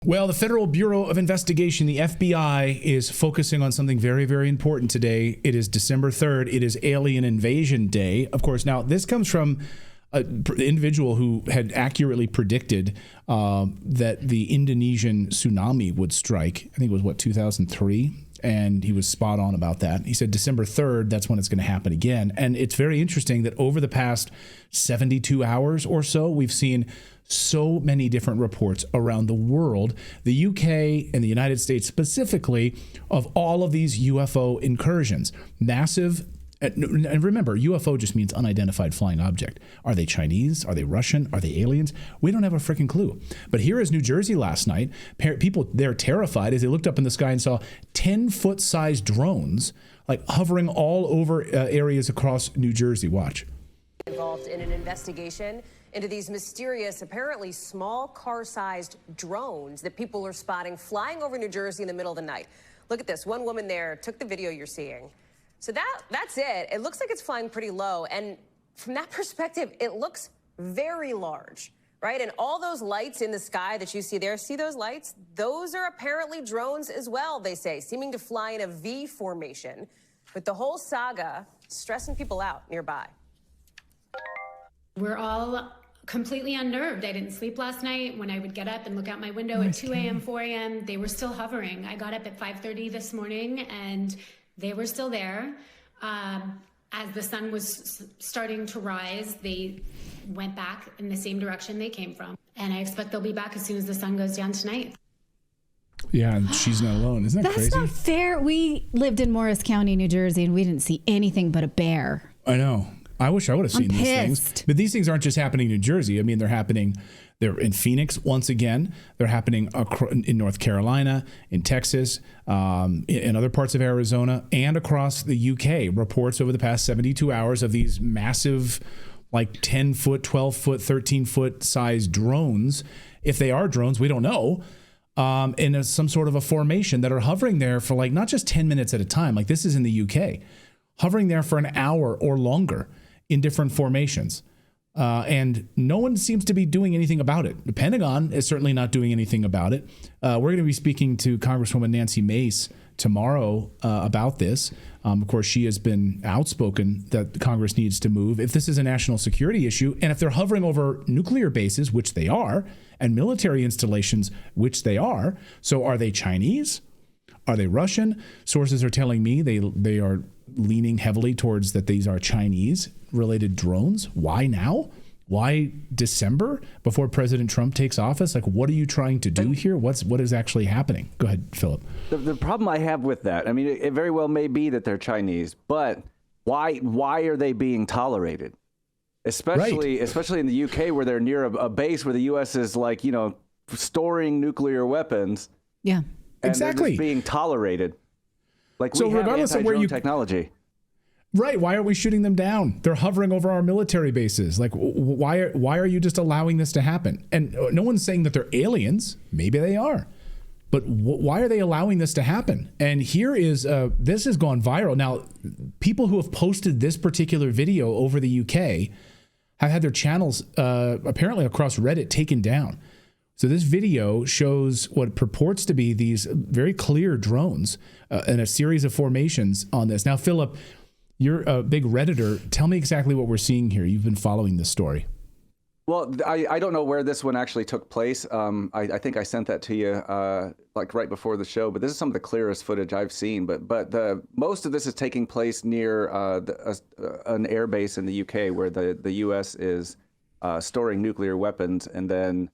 Well, the Federal Bureau of Investigation, the FBI, is focusing on something very, very important today. It is December 3rd. It is Alien Invasion Day. Of course, now this comes from an individual who had accurately predicted that the Indonesian tsunami would strike. I think it was, 2003? And he was spot on about that. He said December 3rd, that's when it's going to happen again. And it's very interesting that over the past 72 hours or so, we've seen so many different reports around the world, the UK and the United States specifically, of all of these UFO incursions. Massive. And remember, UFO just means unidentified flying object. Are they Chinese? Are they Russian? Are they aliens? We don't have a freaking clue. But here is New Jersey last night. People, they're terrified as they looked up in the sky and saw 10-foot sized drones like hovering all over areas across New Jersey. Watch. Involved in an investigation into these mysterious, apparently small car-sized drones that people are spotting flying over New Jersey in the middle of the night. Look at this. One woman there took the video you're seeing. So that's it. It looks like it's flying pretty low. And from that perspective, it looks very large, right? And all those lights in the sky that you see there, see those lights? Those are apparently drones as well, they say, seeming to fly in a V formation, with the whole saga stressing people out nearby. We're all completely unnerved. I didn't sleep last night. When I would get up and look out my window at 2 a.m., 4 a.m., they were still hovering. I got up at 5:30 this morning and they were still there. As the sun was starting to rise, they went back in the same direction they came from. And I expect they'll be back as soon as the sun goes down tonight. Yeah, and she's not alone. Isn't that crazy? That's not fair. We lived in Morris County, New Jersey, and we didn't see anything but a bear. I know. I wish I would have seen these things. But these things aren't just happening in New Jersey. I mean, they're in Phoenix once again. They're happening in North Carolina, in Texas, in other parts of Arizona, and across the UK. Reports over the past 72 hours of these massive, like 10-foot, 12-foot, 13-foot size drones. If they are drones, we don't know. In some sort of a formation that are hovering there for like not just 10 minutes at a time, like this is in the UK, hovering there for an hour or longer in different formations. And no one seems to be doing anything about it. The Pentagon is certainly not doing anything about it. We're going to be speaking to Congresswoman Nancy Mace tomorrow about this. Of course, she has been outspoken that Congress needs to move if this is a national security issue. And if they're hovering over nuclear bases, which they are, and military installations, which they are. So are they Chinese? Are they Russian? Sources are telling me they are leaning heavily towards that these are Chinese-related drones. Why now? Why December before President Trump takes office? Like, what are you trying to do here? What is actually happening? Go ahead, Philip. The problem I have with that, I mean, it very well may be that they're Chinese, but why are they being tolerated? Especially in the UK, where they're near a base where the U.S. is like, storing nuclear weapons. Yeah, and exactly. They're just being tolerated. Like, so we have regardless of where you technology. Right. Why aren't we shooting them down? They're hovering over our military bases. Like, why are you just allowing this to happen? And no one's saying that they're aliens. Maybe they are. But why are they allowing this to happen? And here is, this has gone viral. Now, people who have posted this particular video over the UK have had their channels apparently across Reddit taken down. So this video shows what purports to be these very clear drones and a series of formations on this. Now, Philip, you're a big Redditor. Tell me exactly what we're seeing here. You've been following this story. Well, I don't know where this one actually took place. I think I sent that to you like right before the show, but this is some of the clearest footage I've seen. But most of this is taking place near an air base in the UK where the U.S. is storing nuclear weapons, and then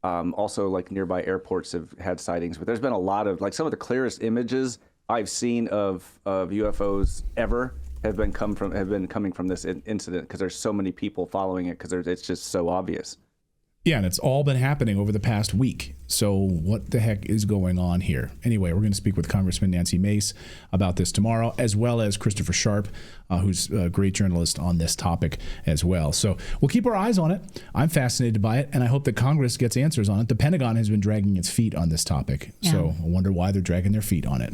also like nearby airports have had sightings. But there's been a lot of, like, some of the clearest images I've seen of UFOs ever have been coming from this incident, because there's so many people following it, because it's just so obvious. Yeah, and it's all been happening over the past week. So what the heck is going on here? Anyway, we're going to speak with Congressman Nancy Mace about this tomorrow, as well as Christopher Sharp, who's a great journalist on this topic as well. So we'll keep our eyes on it. I'm fascinated by it, and I hope that Congress gets answers on it. The Pentagon has been dragging its feet on this topic. Yeah. So I wonder why they're dragging their feet on it.